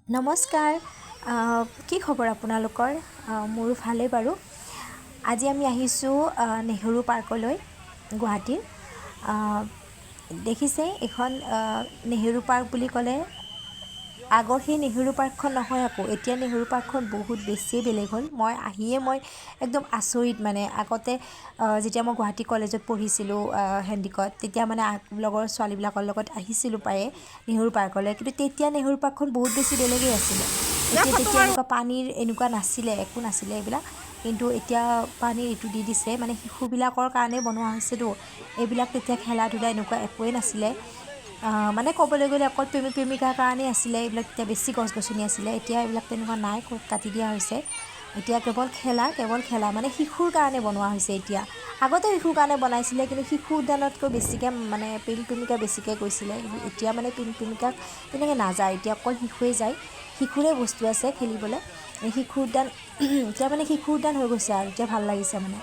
নমস্কাৰ। কি খবৰ আপোনালোকৰ? মোৰো ভালেই বাৰু। আজি আমি আহিছোঁ নেহেৰু পাৰ্কলৈ গুৱাহাটীৰ। দেখিছে এইখন নেহেৰু পাৰ্ক বুলি ক'লে আগৰ সেই নেহেৰু পাৰ্কখন নহয় আকৌ। এতিয়া নেহেৰু পাৰ্কখন বহুত বেছিয়ে বেলেগ হ'ল। মই একদম আচৰিত মানে। আগতে যেতিয়া মই গুৱাহাটী কলেজত পঢ়িছিলোঁ হেণ্ডিকত, তেতিয়া মানে লগৰ ছোৱালীবিলাকৰ লগত আহিছিলোঁ প্ৰায়ে নেহেৰু পাৰ্কলৈ। কিন্তু তেতিয়া নেহেৰু পাৰ্কখন বহুত বেছি বেলেগেই আছিলে। তেতিয়া এনেকুৱা পানীৰ এনেকুৱা নাছিলে, একো নাছিলে এইবিলাক। কিন্তু এতিয়া পানীৰ এইটো দি দিছে, মানে শিশুবিলাকৰ কাৰণে বনোৱা হৈছেতো। এইবিলাক তেতিয়া খেলা ধূলা এনেকুৱা একোৱেই নাছিলে। মানে ক'বলৈ গ'লে অকল প্ৰেমিক প্ৰেমিকাৰ কাৰণেই আছিলে এইবিলাক। তেতিয়া বেছি গছ গছনি আছিলে। এতিয়া এইবিলাক তেনেকুৱা নাই, কাটি দিয়া হৈছে। এতিয়া কেৱল খেলা মানে শিশুৰ কাৰণে বনোৱা হৈছে এতিয়া। আগতে শিশুৰ কাৰণে বনাইছিলে, কিন্তু শিশু উদ্যানতকৈ বেছিকৈ মানে প্ৰেমিক প্ৰেমিকা বেছিকৈ গৈছিলে। কিন্তু এতিয়া মানে প্ৰেমিক প্ৰেমিকাক তেনেকৈ নাযায়, এতিয়া অকল শিশুৱে যায়। শিশুৰে বস্তু আছে খেলিবলৈ। শিশু উদ্যান এতিয়া মানে শিশু উদ্যান হৈ গৈছে আৰু এতিয়া ভাল লাগিছে মানে।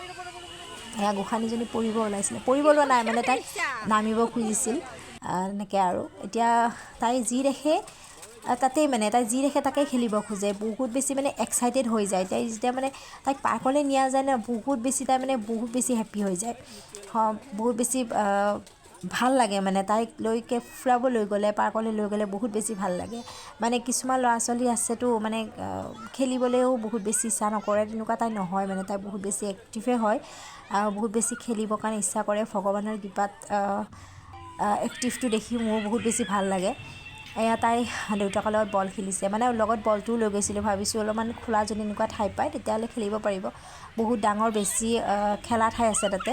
এয়া গোসাঁনীজনী পৰিব ওলাইছিলে, পৰিব লোৱা নাই মানে, তাই নামিব খুজিছিল এনেকৈ আৰু। এতিয়া তাই যি দেখে তাতেই মানে, তাই যি দেখে তাকেই খেলিব খোজে। বহুত বেছি মানে এক্সাইটেড হৈ যায়। তাই যেতিয়া মানে তাইক পাৰ্কলৈ নিয়া যায় ন, বহুত বেছি তাই মানে বহুত বেছি হেপ্পী হৈ যায়। বহুত বেছি ভাল লাগে মানে। তাইক ফুৰাব লৈ গ'লে, পাৰ্কলৈ লৈ গ'লে বহুত বেছি ভাল লাগে। মানে কিছুমান ল'ৰা ছোৱালী আছেতো মানে খেলিবলৈও বহুত বেছি ইচ্ছা নকৰে, তেনেকুৱা তাই নহয় মানে। তাই বহুত বেছি এক্টিভে হয়, বহুত বেছি খেলিবৰ কাৰণে ইচ্ছা কৰে। ভগৱানৰ কৃপাত এক্টিভটো দেখি মোৰ বহুত বেছি ভাল লাগে। এয়া তাই দেউতাকৰ লগত বল খেলিছে, মানে লগত বলটোও লৈ গৈছিলোঁ। ভাবিছোঁ অলপমান খোলা যদি এনেকুৱা ঠাই পায় তেতিয়াহ'লে খেলিব পাৰিব। বহুত ডাঙৰ বেছি খেলা ঠাই আছে তাতে,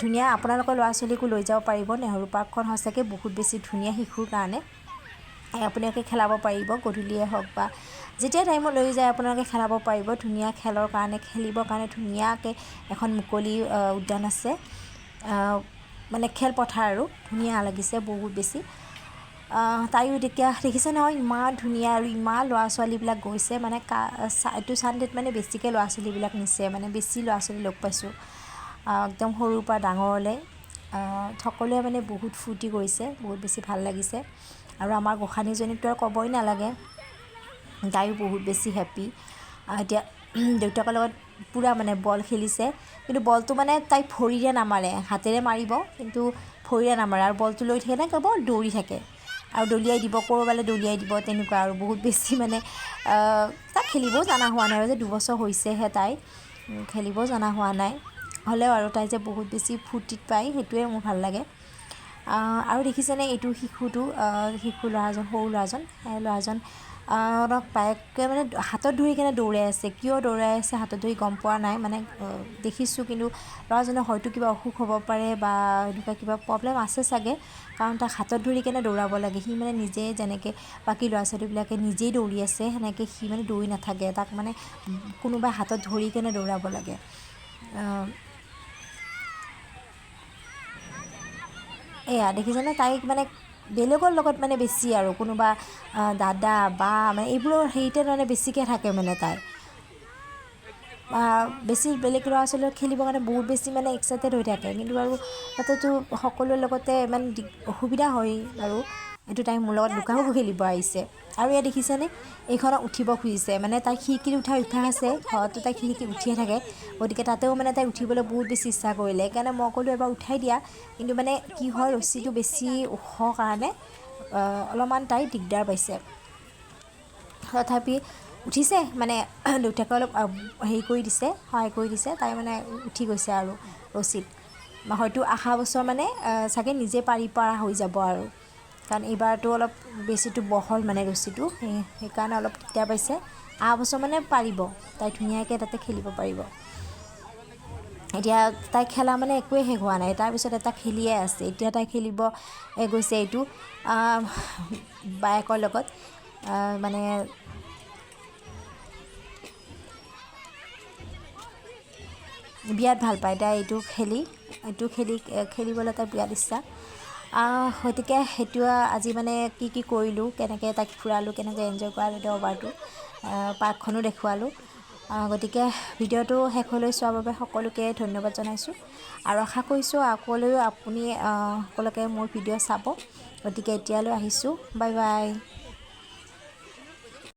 ধুনীয়া। আপোনালোকৰ ল'ৰা ছোৱালীকো লৈ যাব পাৰিব। নেহেৰু পাৰ্কখন সঁচাকৈ বহুত বেছি ধুনীয়া শিশুৰ কাৰণে। আপোনালোকে খেলাব পাৰিব, গধূলিয়ে হওক বা যেতিয়া টাইমত লৈ যায় আপোনালোকে খেলাব পাৰিব। ধুনীয়া খেলৰ কাৰণে, খেলিবৰ কাৰণে ধুনীয়াকৈ এখন মুকলি উদ্যান আছে, মানে খেলপথাৰ আৰু। ধুনীয়া লাগিছে বহুত বেছি। তাইও তেতিয়া দেখিছে নহয়, ইমান ধুনীয়া আৰু ইমান ল'ৰা ছোৱালীবিলাক গৈছে মানে। এইটো চানডেত মানে বেছিকৈ ল'ৰা ছোৱালীবিলাক নিছে, মানে বেছি ল'ৰা ছোৱালী লগ পাইছোঁ। একদম সৰুৰ পৰা ডাঙৰলৈ সকলোৱে মানে বহুত ফূৰ্তি কৰিছে, বহুত বেছি ভাল লাগিছে। আৰু আমাৰ গোসাঁনীজনীকতো আৰু ক'বই নালাগে, তাইও বহুত বেছি হেপ্পী। এতিয়া দেউতাকৰ লগত পূৰা মানে বল খেলিছে, কিন্তু বলটো মানে তাই ভৰিৰে নামাৰে, হাতেৰে মাৰিব কিন্তু ভৰিৰে নামাৰে। আৰু বলটো লৈ থাকে নে কেৱল দৌৰি থাকে আৰু দলিয়াই দিব, ক'ৰবালৈ দলিয়াই দিব, তেনেকুৱা আৰু। বহুত বেছি মানে তাই খেলিবও জনা হোৱা নাই, আৰু যে 2 বছৰ হৈছেহে তাই, খেলিবও জনা হোৱা নাই। হ'লেও আৰু তাই যে বহুত বেছি ফূৰ্তিত পায়, সেইটোৱে মোৰ ভাল লাগে। আৰু দেখিছেনে এইটো শিশু ল'ৰাজন, সৰু ল'ৰাজন, সেই ল'ৰাজন বায়েকে মানে হাতত ধৰি কেনে দৌৰাই আছে। কিয় দৌৰাই আছে হাতত ধৰি গম পোৱা নাই মানে, দেখিছোঁ। কিন্তু ল'ৰাজনৰ হয়তো কিবা অসুখ হ'ব পাৰে বা এনেকুৱা কিবা প্ৰব্লেম আছে চাগে, কাৰণ তাক হাতত ধৰি কেনে দৌৰাব লাগে। সি মানে নিজে যেনেকৈ বাকী ল'ৰা ছোৱালীবিলাকে নিজেই দৌৰি আছে, সেনেকৈ সি মানে দৌৰি নাথাকে। তাক মানে কোনোবাই হাতত ধৰি কেনে দৌৰাব লাগে। এয়া দেখিছেনে, তাইক মানে বেলেগৰ লগত মানে বেছি আৰু, কোনোবা দাদা বা মানে এইবোৰৰ হেৰিতে মানে বেছিকৈ থাকে মানে। তাই বেছি বেলেগ ল'ৰা ছোৱালীৰ খেলিবৰ কাৰণে বহুত বেছি মানে এক্সাইটেড হৈ থাকে। কিন্তু আৰু তাতেতো সকলোৰে লগতে ইমান অসুবিধা হয় আৰু। এইটো তাই মোৰ লগত লুকা ভাকু খেলিব আহিছে। আৰু এয়া দেখিছেনে, এইখনত উঠিব খুজিছে, মানে তাই খিৰিকীত উঠাৰ অভ্যাস আছে, ঘৰতো তাই খিৰিকীত উঠিয়ে থাকে। গতিকে তাতেও মানে তাই উঠিবলৈ বহুত বেছি ইচ্ছা কৰিলে, সেইকাৰণে মই ক'লোঁ এবাৰ উঠাই দিয়া। কিন্তু মানে কি হয়, ৰছীটো বেছি ওখ কাৰণে অলপমান তাই দিগদাৰ পাইছে। তথাপি উঠিছে, মানে দেউতাকে অলপ হেৰি কৰি দিছে, সহায় কৰি দিছে। তাই মানে উঠি গৈছে আৰু ৰছীত। হয়তো অহা বছৰ মানে চাগে নিজে পৰা হৈ যাব আৰু, কাৰণ এইবাৰতো অলপ বেছিটো বহল মানে ৰছীটো, সেইকাৰণে অলপ দিগদাৰ পাইছে। অহা বছৰ মানে পাৰিব, তাই ধুনীয়াকৈ তাতে খেলিব পাৰিব। এতিয়া তাই খেলা মানে একোৱেই শেষ হোৱা নাই, তাৰপিছত এটা খেলিয়ে আছে। এতিয়া তাই খেলিব গৈছে এইটো বায়েকৰ লগত, মানে বিৰাট ভাল পায় তাই এইটো খেলিবলৈ তাই বিৰাট ইচ্ছা। গতিকে সেইটো আজি মানে কি কৰিলোঁ, কেনেকৈ তাইক ফুৰালোঁ, কেনেকৈ এনজয় কৰালোঁ দেওবাৰটো, পাৰ্কখনো দেখুৱালোঁ। গতিকে ভিডিঅ'টো শেষলৈ চোৱাৰ বাবে সকলোকে ধন্যবাদ জনাইছোঁ, আৰু আশা কৰিছোঁ সকলোৱে মোৰ ভিডিঅ' চাব। গতিকে এতিয়ালৈ আহিছোঁ, বাই বাই।